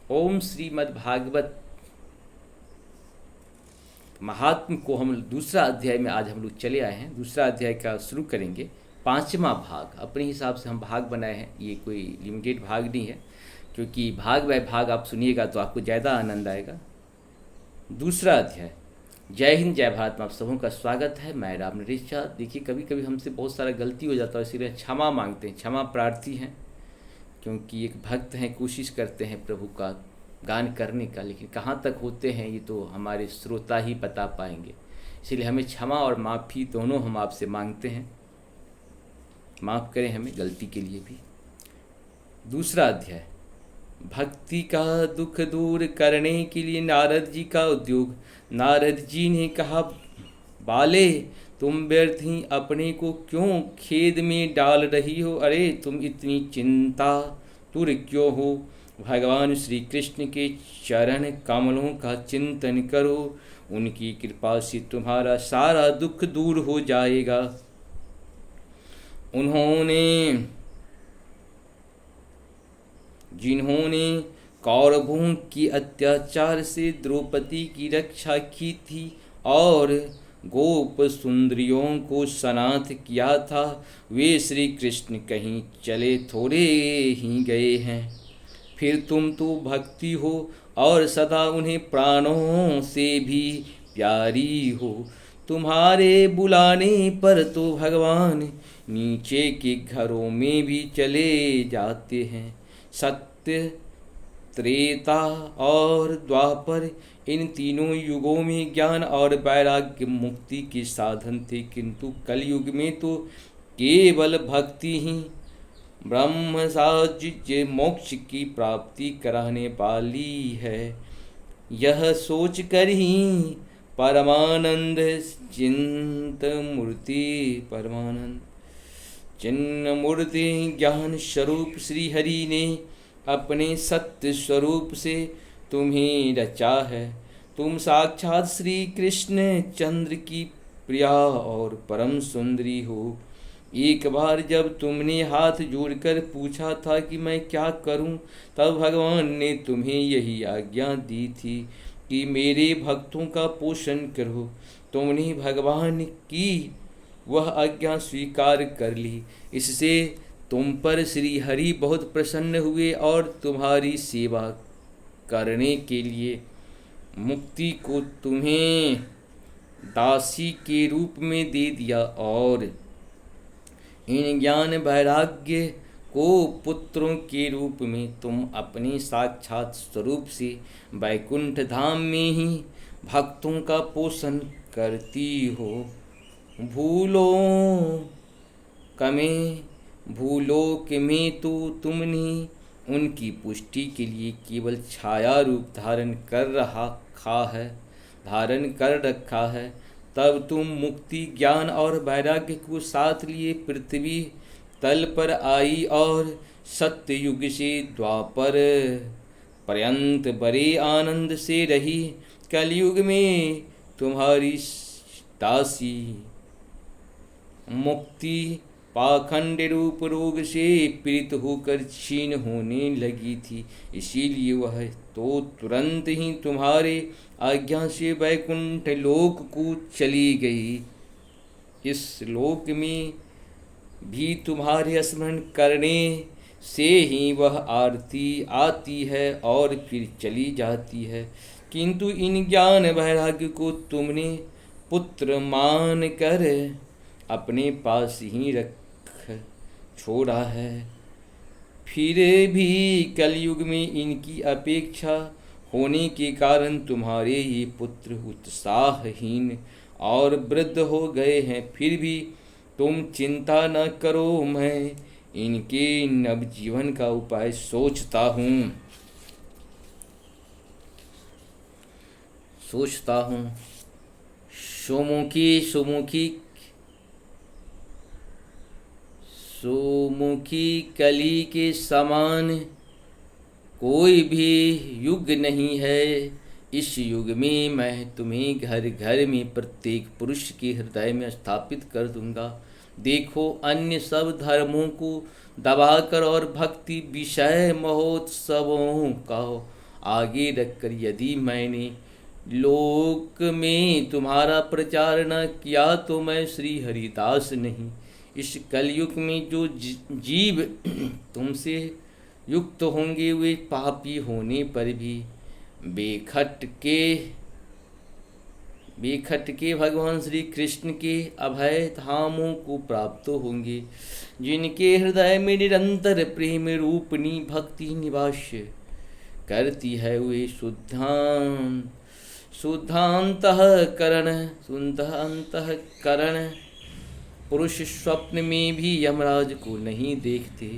ओम श्रीमद् भागवत महात्म को हम दूसरा अध्याय में आज हम लोग चले आए हैं। दूसरा अध्याय का शुरू करेंगे। पांचवा भाग अपने हिसाब से हम भाग बनाए हैं, ये कोई लिमिटेड भाग नहीं है, क्योंकि भाग बाय भाग आप सुनिएगा तो आपको ज़्यादा आनंद आएगा। दूसरा अध्याय। जय हिंद, जय भारत में आप सबों का स्वागत है। मैं राम नरेश झा। देखिए, कभी कभी हमसे बहुत सारा गलती हो जाता है, इसीलिए क्षमा मांगते हैं, क्षमा प्रार्थी हैं, क्योंकि एक भक्त हैं, कोशिश करते हैं प्रभु का गान करने का, लेकिन कहाँ तक होते हैं ये तो हमारे श्रोता ही बता पाएंगे। इसलिए हमें क्षमा और माफ़ी दोनों हम आपसे मांगते हैं। माफ़ करें हमें गलती के लिए भी। दूसरा अध्याय। भक्ति का दुख दूर करने के लिए नारद जी का उद्योग। नारद जी ने कहा, बाले तुम व्यर्थ ही अपने को क्यों खेद में डाल रही हो? अरे तुम इतनी चिंता तुर क्यों हो? भगवान श्री कृष्ण के चरण कमलों का चिंतन करो, उनकी कृपा से तुम्हारा सारा दुख दूर हो जाएगा। जिन्होंने कौरवों की अत्याचार से द्रौपदी की रक्षा की थी और गोप सुंदरियों को सनाथ किया था, वे श्री कृष्ण कहीं चले थोड़े ही गए हैं। फिर तुम तो भक्ति हो और सदा उन्हें प्राणों से भी प्यारी हो। तुम्हारे बुलाने पर तो भगवान नीचे के घरों में भी चले जाते हैं। सत्य, त्रेता और द्वापर, इन तीनों युगों में ज्ञान और वैराग्य मुक्ति के साधन थे, किंतु कलयुग में तो केवल भक्ति ही ब्रह्म सायुज्य मोक्ष की प्राप्ति कराने वाली है। यह सोच कर ही परमानंद चिन्ह मूर्ति ज्ञान स्वरूप श्री हरि ने अपने सत्य स्वरूप से तुम्हें रचा है। तुम साक्षात श्री कृष्ण चंद्र की प्रिया और परम सुंदरी हो। एक बार जब तुमने हाथ जोड़कर पूछा था कि मैं क्या करूं, तब भगवान ने तुम्हें यही आज्ञा दी थी कि मेरे भक्तों का पोषण करो। तुमने भगवान की वह आज्ञा स्वीकार कर ली। इससे तुम पर श्री हरि बहुत प्रसन्न हुए और तुम्हारी सेवा करने के लिए मुक्ति को तुम्हें दासी के रूप में दे दिया और इन ज्ञान वैराग्य को पुत्रों के रूप में तुम अपने साक्षात स्वरूप से वैकुंठ धाम में ही भक्तों का पोषण करती हो। भूलोक में तो तुमने उनकी पुष्टि के लिए केवल छाया रूप धारण कर रखा है। तब तुम मुक्ति, ज्ञान और वैराग्य को साथ लिए पृथ्वी तल पर आई और सत्य युग से द्वापर पर्यंत बड़े आनंद से रही। कलयुग में तुम्हारी दासी मुक्ति पाखंड रूप रोग से पीड़ित होकर क्षीण होने लगी थी, इसीलिए वह तो तुरंत ही तुम्हारे आज्ञा से वैकुंठ लोक को चली गई। इस लोक में भी तुम्हारे स्मरण करने से ही वह आती है और फिर चली जाती है, किंतु इन ज्ञान वैराग्य को तुमने पुत्र मान कर अपने पास ही रख छोड़ा है। फिर भी कलयुग में इनकी अपेक्षा होने के कारण तुम्हारे ये पुत्र उत्साहहीन और वृद्ध हो गए हैं। फिर भी तुम चिंता न करो, मैं इनके नवजीवन का उपाय सोचता हूँ। सोमुखी कली के समान कोई भी युग नहीं है। इस युग में मैं तुम्हें घर घर में प्रत्येक पुरुष के हृदय में स्थापित कर दूंगा। देखो, अन्य सब धर्मों को दबाकर और भक्ति विषय महोत्सवों का आगे रखकर यदि मैंने लोक में तुम्हारा प्रचार न किया तो मैं श्री हरिदास नहीं। इस कलयुग में जो जीव तुमसे युक्त होंगे वे पापी होने पर भी बेखटके भगवान श्री कृष्ण के अभय धामों को प्राप्त होंगे, जिनके हृदय में निरंतर प्रेम रूपनी भक्ति निवास करती है। वे शुद्धांतःकरण पुरुष स्वप्न में भी यमराज को नहीं देखते।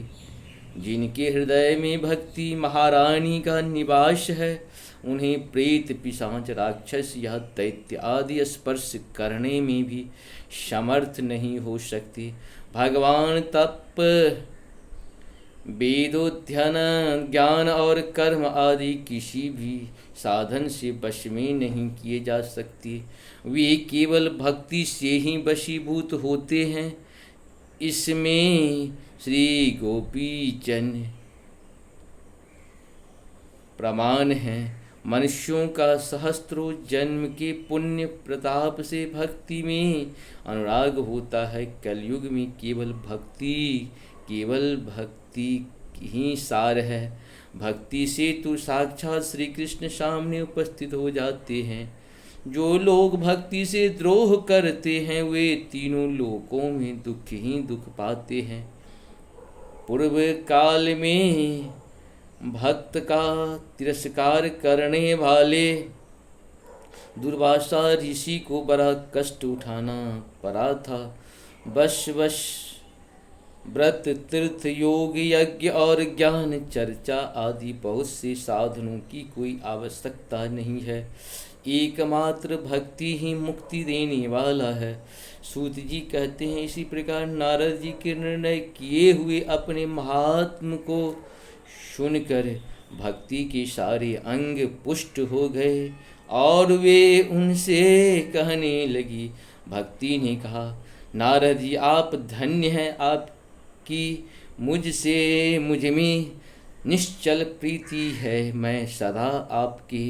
जिनके हृदय में भक्ति महारानी का निवास है उन्हें प्रेत पिशाच राक्षस या दैत्य आदि स्पर्श करने में भी समर्थ नहीं हो सकते। भगवान तप वेदोध्ययन ज्ञान और कर्म आदि किसी भी साधन से वश में नहीं किए जा सकते। वे केवल भक्ति से ही वशीभूत होते हैं। इसमें श्री गोपीचंद प्रमाण हैं। मनुष्यों का सहस्त्रों जन्म के पुण्य प्रताप से भक्ति में अनुराग होता है। कलयुग में केवल भक्ति ही सार है। भक्ति से तो साक्षात श्री कृष्ण सामने उपस्थित हो जाते हैं। जो लोग भक्ति से द्रोह करते हैं वे तीनों लोकों में दुख ही दुख पाते हैं। पूर्व काल में भक्त का तिरस्कार करने वाले दुर्वासा ऋषि को बड़ा कष्ट उठाना पड़ा था। बस व्रत तीर्थ योग यज्ञ और ज्ञान चर्चा आदि बहुत से साधनों की कोई आवश्यकता नहीं है। एकमात्र भक्ति ही मुक्ति देने वाला है। सूत जी कहते हैं, इसी प्रकार नारद जी के निर्णय किए हुए अपने महात्म को सुनकर भक्ति के सारे अंग पुष्ट हो गए और वे उनसे कहने लगी। भक्ति ने कहा, नारद जी आप धन्य हैं, आपकी मुझ में निश्चल प्रीति है। मैं सदा आपके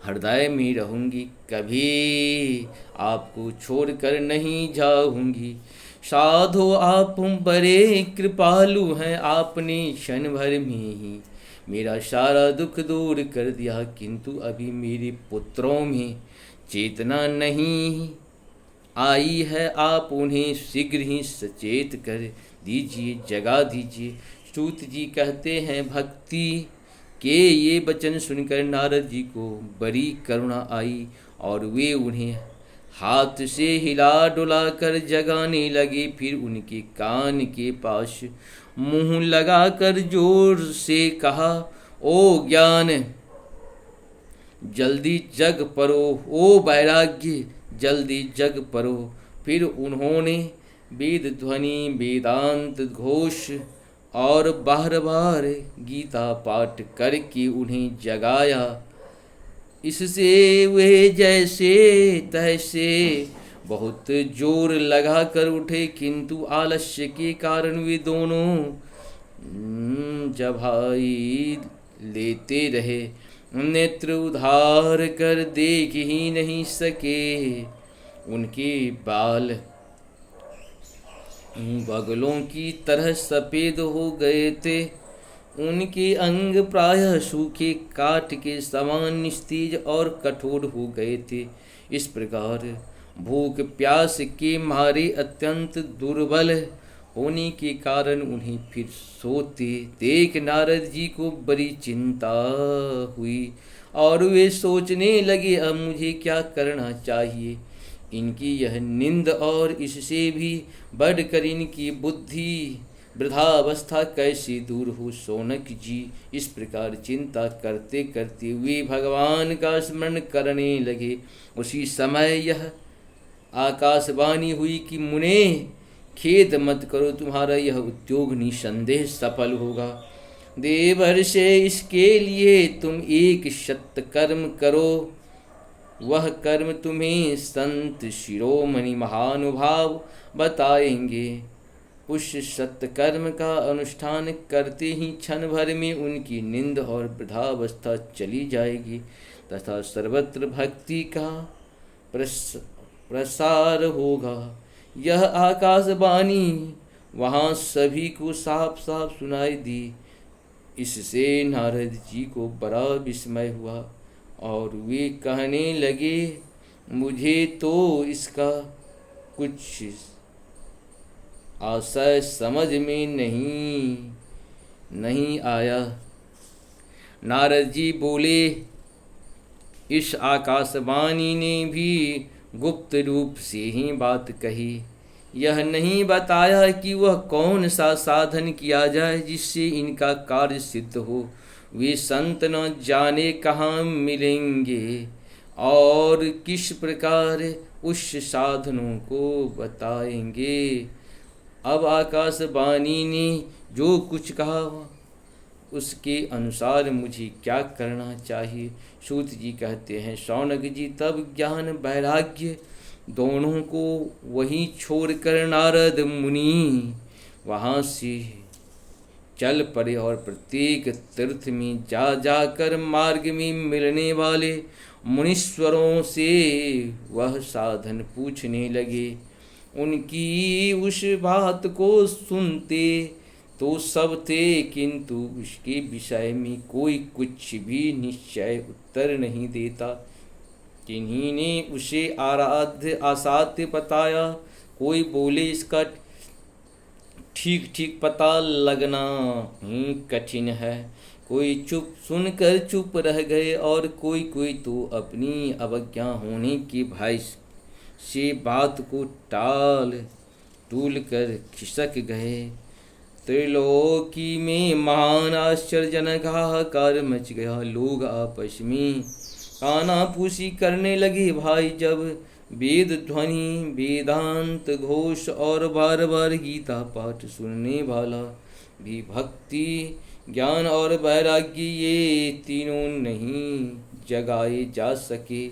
हृदय में रहूंगी, कभी आपको छोड़कर नहीं जाऊंगी। साधो आप बड़े कृपालु हैं, आपने क्षण भर में ही मेरा सारा दुख दूर कर दिया, किंतु अभी मेरे पुत्रों में चेतना नहीं आई है। आप उन्हें शीघ्र ही सचेत कर दीजिए, जगा दीजिए। सूत जी कहते हैं, भक्ति के ये वचन सुनकर नारद जी को बड़ी करुणा आई और वे उन्हें हाथ से हिला डुला कर जगाने लगे। फिर उनके कान के पास मुंह लगाकर जोर से कहा, ओ ज्ञान जल्दी जग परो, ओ वैराग्य जल्दी जग परो। फिर उन्होंने वेद ध्वनि, वेदांत घोष और बार बार गीता पाठ करके उन्हें जगाया। इससे वे जैसे तैसे बहुत जोर लगा कर उठे, किंतु आलस्य के कारण वे दोनों जभाई लेते रहे। नेत्र उधार कर देख ही नहीं सके। उनके बाल बगलों की तरह सफ़ेद हो गए थे। उनके अंग प्रायः सूखे काठ के समान निस्तेज और कठोर हो गए थे। इस प्रकार भूख प्यास के मारे अत्यंत दुर्बल होने के कारण उन्हें फिर सोते देख नारद जी को बड़ी चिंता हुई और वे सोचने लगे, अब मुझे क्या करना चाहिए। इनकी यह निंद और इससे भी बढ़कर इनकी बुद्धि वृद्धावस्था कैसे दूर हो। सोनक जी इस प्रकार चिंता करते करते वे भगवान का स्मरण करने लगे। उसी समय यह आकाशवाणी हुई कि मुने खेद मत करो, तुम्हारा यह उद्योग निसंदेह सफल होगा। देवर्षे इसके लिए तुम एक सत्कर्म करो। वह कर्म तुम्हें संत शिरोमणि महानुभाव बताएंगे। उस सत्कर्म का अनुष्ठान करते ही क्षण भर में उनकी निंद और वृद्धावस्था चली जाएगी तथा सर्वत्र भक्ति का प्रसार होगा। यह आकाशवाणी वहाँ सभी को साफ साफ सुनाई दी। इससे नारद जी को बड़ा विस्मय हुआ और वे कहने लगे, मुझे तो इसका कुछ आशय समझ में नहीं आया। नारद जी बोले, इस आकाशवाणी ने भी गुप्त रूप से ही बात कही। यह नहीं बताया कि वह कौन सा साधन किया जाए जिससे इनका कार्य सिद्ध हो। वे संत न जाने कहाँ मिलेंगे और किस प्रकार उस साधनों को बताएंगे। अब आकाशवाणी ने जो कुछ कहा उसके अनुसार मुझे क्या करना चाहिए। सूत जी कहते हैं, शौनक जी तब ज्ञान वैराग्य दोनों को वहीं छोड़कर नारद मुनि वहाँ से चल पड़े और प्रत्येक तीर्थ में जाकर मार्ग में मिलने वाले मुनीश्वरों से वह साधन पूछने लगे। उनकी उस बात को सुनते तो सब थे, किंतु उसके विषय में कोई कुछ भी निश्चय उत्तर नहीं देता। किन्हीं ने उसे आराध्य असाध्य बताया, कोई बोले इसका ठीक ठीक पता लगना ही कठिन है। कोई सुनकर चुप रह गए और कोई तो अपनी अवज्ञा होने के भय से बात को टूल कर खिसक गए। त्रिलोकी में महान आश्चर्यजनक हाहाकार मच गया। लोग आपस में कानाफूसी करने लगे। भाई जब वेद ध्वनि, वेदांत घोष और बार बार गीता पाठ सुनने वाला भी भक्ति, ज्ञान और वैराग्य ये तीनों नहीं जगाए जा सके,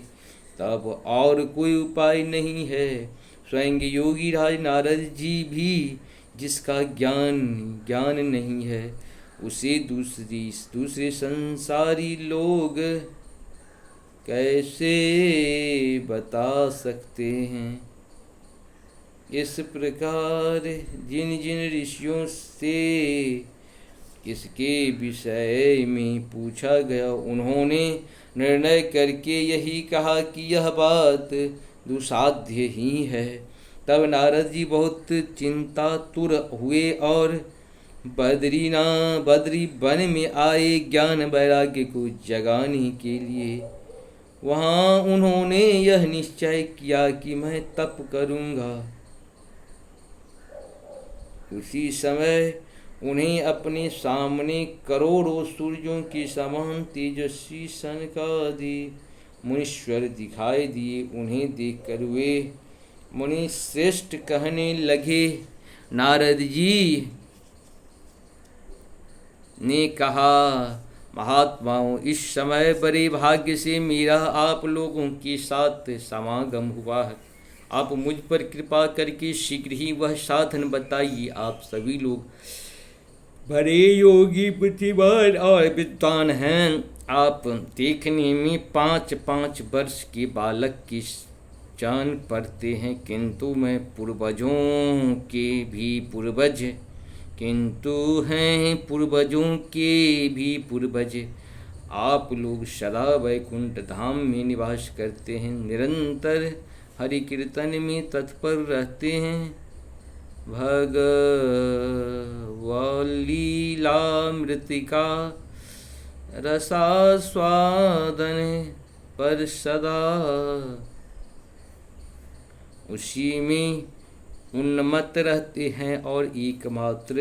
तब और कोई उपाय नहीं है। स्वयं योगी राज नारद जी भी जिसका ज्ञान नहीं है, उसे दूसरे संसारी लोग कैसे बता सकते हैं। इस प्रकार जिन जिन ऋषियों से इसके विषय में पूछा गया, उन्होंने निर्णय करके यही कहा कि यह बात दुसाध्य ही है। तब नारद जी बहुत चिंतातुर हुए और बद्री वन में आए ज्ञान वैराग्य को जगाने के लिए। वहाँ उन्होंने यह निश्चय किया कि मैं तप करूँगा। उसी समय उन्हें अपने सामने करोड़ों सूर्यों के समान तेजस्वी सनकादि मुनीश्वर दिखाई दिए। उन्हें देखकर वे मुनि श्रेष्ठ कहने लगे, नारद जी ने कहा, महात्माओं, इस समय बड़े भाग्य से मेरा आप लोगों के साथ समागम हुआ है। आप मुझ पर कृपा करके शीघ्र ही वह साधन बताइए। आप सभी लोग बड़े योगी, बुद्धिमान और विद्वान हैं। आप देखने में 5-5 वर्ष के बालक की जान पड़ते हैं, किंतु मैं पूर्वजों के भी पूर्वज। आप लोग सदा वैकुंठ धाम में निवास करते हैं, निरंतर हरि कीर्तन में तत्पर रहते हैं। भगवलीलामृतिका रसास्वादन पर सदा उसी में उन्मत्त रहते हैं और एकमात्र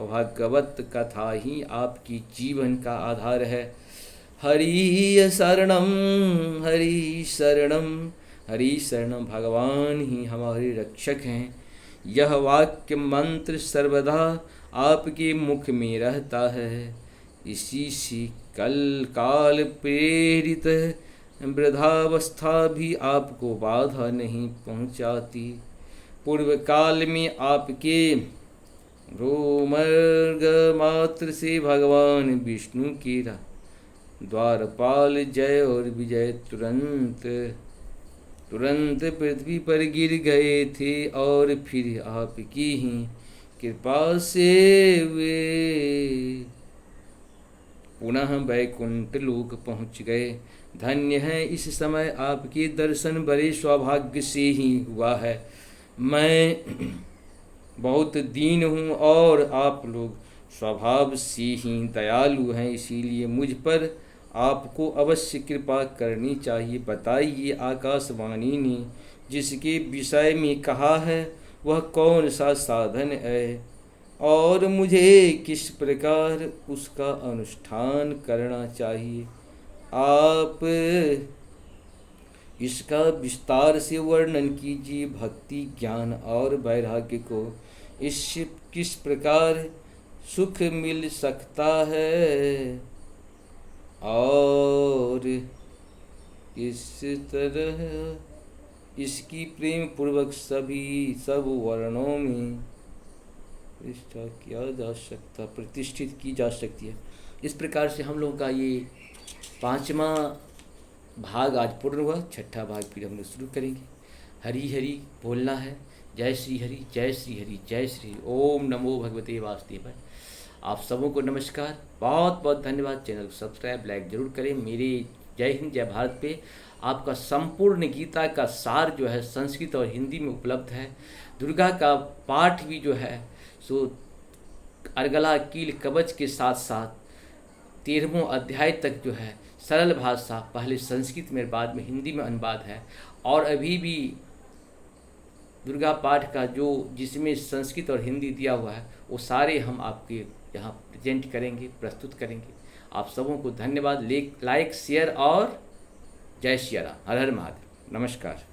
भागवत कथा ही आपकी जीवन का आधार है। हरि शरणम भगवान ही हमारे रक्षक हैं। यह वाक्य मंत्र सर्वदा आपके मुख में रहता है। इसी से काल प्रेरित वृद्धावस्था भी आपको बाधा नहीं पहुंचाती। पूर्व काल में आपके रोमर्ग मात्र से भगवान विष्णु की द्वारपाल जय और विजय तुरंत तुरंत पृथ्वी पर गिर गए थे और फिर आपकी ही कृपा से वे पुनः वैकुंठ लोक पहुँच गए। धन्य है इस समय आपके दर्शन, बड़े सौभाग्य से ही हुआ है। मैं बहुत दीन हूँ और आप लोग स्वभाव से ही दयालु हैं, इसीलिए मुझ पर आपको अवश्य कृपा करनी चाहिए। बताइए, आकाशवाणी ने जिसके विषय में कहा है वह कौन सा साधन है और मुझे किस प्रकार उसका अनुष्ठान करना चाहिए। आप इसका विस्तार से वर्णन कीजिए। भक्ति, ज्ञान और वैराग्य को इससे किस प्रकार सुख मिल सकता है और इस तरह इसकी प्रेम पूर्वक सब वर्णों में प्रतिष्ठित की जा सकती है। इस प्रकार से हम लोगों का ये 5वां भाग आज पूर्ण हुआ। 6ठा भाग फिर हम लोग शुरू करेंगे। हरि हरि बोलना है। जय श्री हरि, जय श्री हरि, जय श्री। ओम नमो भगवते वासुदेवाय। आप सबों को नमस्कार, बहुत बहुत धन्यवाद। चैनल को सब्सक्राइब, लाइक जरूर करें। मेरे जय हिंद जय भारत पे आपका संपूर्ण गीता का सार जो है संस्कृत और हिंदी में उपलब्ध है। दुर्गा का पाठ भी जो है सो अर्गला, कील, कवच के साथ साथ 13वां अध्याय तक जो है सरल भाषा, पहले संस्कृत में बाद में हिंदी में अनुवाद है। और अभी भी दुर्गा पाठ का जो जिसमें संस्कृत और हिंदी दिया हुआ है वो सारे हम आपके यहाँ प्रेजेंट करेंगे, प्रस्तुत करेंगे। आप सबों को धन्यवाद। लाइक, शेयर और जय श्री राम। हर हर महादेव। नमस्कार।